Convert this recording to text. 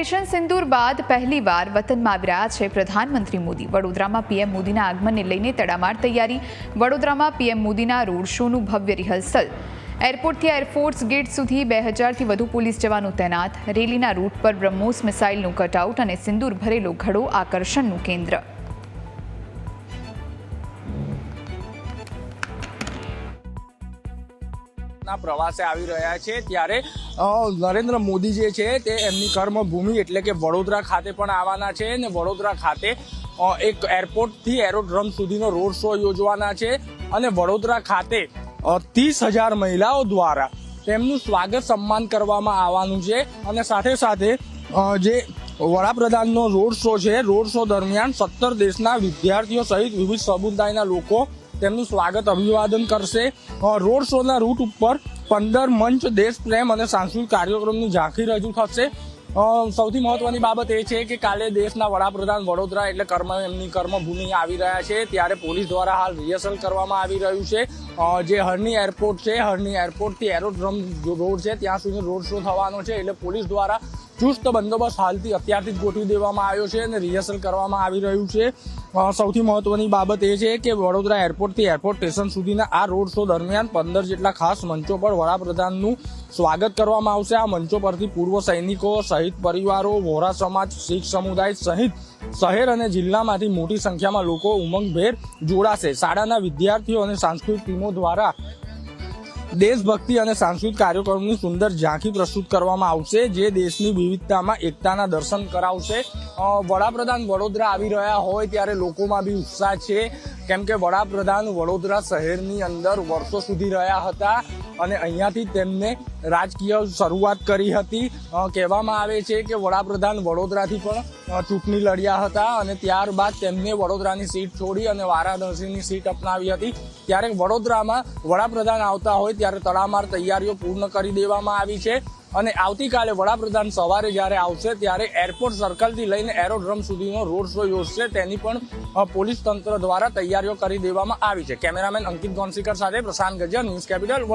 Operation સિંદૂર બાદ પહેલીવાર વતનમાં આવી રહ્યા છે પ્રધાનમંત્રી મોદી। વડોદરામાં પીએમ મોદીના આગમનને લઈને તડામાર તૈયારી। વડોદરામાં પીએમ મોદીના રોડ શોનું ભવ્ય રિહર્સલ। એરપોર્ટથી એરફોર્સ ગેટ સુધી 2000થી વધુ પોલીસ જવાનો તૈનાત। રેલીના રૂટ પર બ્રહ્મોસ મિસાઇલનું કટઆઉટ અને સિંદૂર ભરેલો ઘડો આકર્ષણનું કેન્દ્ર। પ્રવાસે આવી રહ્યા છે ત્યારે નરેન્દ્ર મોદી જે છે તે એમની કર્મભૂમિ એટલે કે વડોદરા ખાતે પણ આવવાના છે અને વડોદરા ખાતે એક એરપોર્ટથી એરોડ્રમ સુધીનો રોડ શો યોજવાના છે અને વડોદરા ખાતે 30,000 મહિલાઓ દ્વારા તેમનું સ્વાગત સન્માન કરવામાં આવવાનું છે અને સાથે સાથે જે વડાપ્રધાનનો રોડ શો છે, રોડ શો દરમિયાન 17 દેશના વિદ્યાર્થીઓ સહિત વિવિધ સમુદાયના લોકો તેમનું સ્વાગત અભિવાદન કરશે। રોડ શોના રૂટ ઉપર 15 મંચ દેશ પ્રેમ અને સાંસ્કૃતિક કાર્યક્રમની ઝાંખી રજૂ થશે। સૌથી મહત્વની બાબત એ છે કે કાલે દેશના વડાપ્રધાન વડોદરા એટલે એમની કર્મભૂમિ આવી રહ્યા છે ત્યારે પોલીસ દ્વારા હાલ રિહર્સલ કરવામાં આવી રહ્યું છે। જે હરની એરપોર્ટ છે, હરની એરપોર્ટથી એરોડ્રમ રોડ છે ત્યાં સુધી રોડ શો થવાનો છે એટલે પોલીસ દ્વારા ચુસ્ત બંદોબસ્ત હાલથી અત્યારથી જ ગોઠવી દેવામાં આવ્યો છે અને રિહર્સલ કરવામાં આવી રહ્યું છે। સૌથી મહત્વની બાબત એ છે કે વડોદરા એરપોર્ટથી એરપોર્ટ સ્ટેશન સુધીના આ રોડ શો દરમિયાન 15 જેટલા ખાસ મંચો પર વડાપ્રધાનનું સ્વાગત કરવામાં આવશે। આ મંચો પરથી પૂર્વ સૈનિકો સહિત પરિવારો, વોરા સમાજ, શીખ સમુદાય સહિત શહેર અને જિલ્લામાંથી મોટી સંખ્યામાં લોકો ઉમંગભેર જોડાશે। શાળાના વિદ્યાર્થીઓ અને સાંસ્કૃતિક ટીમો દ્વારા દેશભક્તિ અને સાંસ્કૃતિક કાર્યક્રમની સુંદર ઝાંખી પ્રસ્તુત કરવામાં આવશે જે દેશની વિવિધતામાં એકતાના દર્શન કરાવશે। વડાપ્રધાન વડોદરા આવી રહ્યા હોય ત્યારે લોકોમાં બી ઉત્સાહ છે કેમ કે વડાપ્રધાન વડોદરા શહેરની અંદર વર્ષો સુધી રહ્યા હતા અને અહીંયાથી તેમને રાજકીય શરૂઆત કરી હતી। કહેવામાં આવે છે કે વડાપ્રધાન વડોદરાથી પણ ચૂંટણી લડ્યા હતા અને ત્યારબાદ તેમને વડોદરાની સીટ છોડી અને વારાણસીની સીટ અપનાવી હતી। ત્યારે વડોદરામાં વડાપ્રધાન આવતા હોય ત્યારે તડામાર તૈયારીઓ પૂર્ણ કરી દેવામાં આવી છે અને આવતીકાલે વડાપ્રધાન સવારે જ્યારે આવશે ત્યારે એરપોર્ટ સર્કલથી લઈને એરોડ્રમ સુધીનો રોડ શો યોજશે તેની પણ પોલીસ તંત્ર દ્વારા તૈયારીઓ કરી દેવામાં આવી છે। કેમેરામેન અંકિત ગોંસીકર સાથે પ્રશાંત ગજ્જર, ન્યૂઝ કેપિટલ।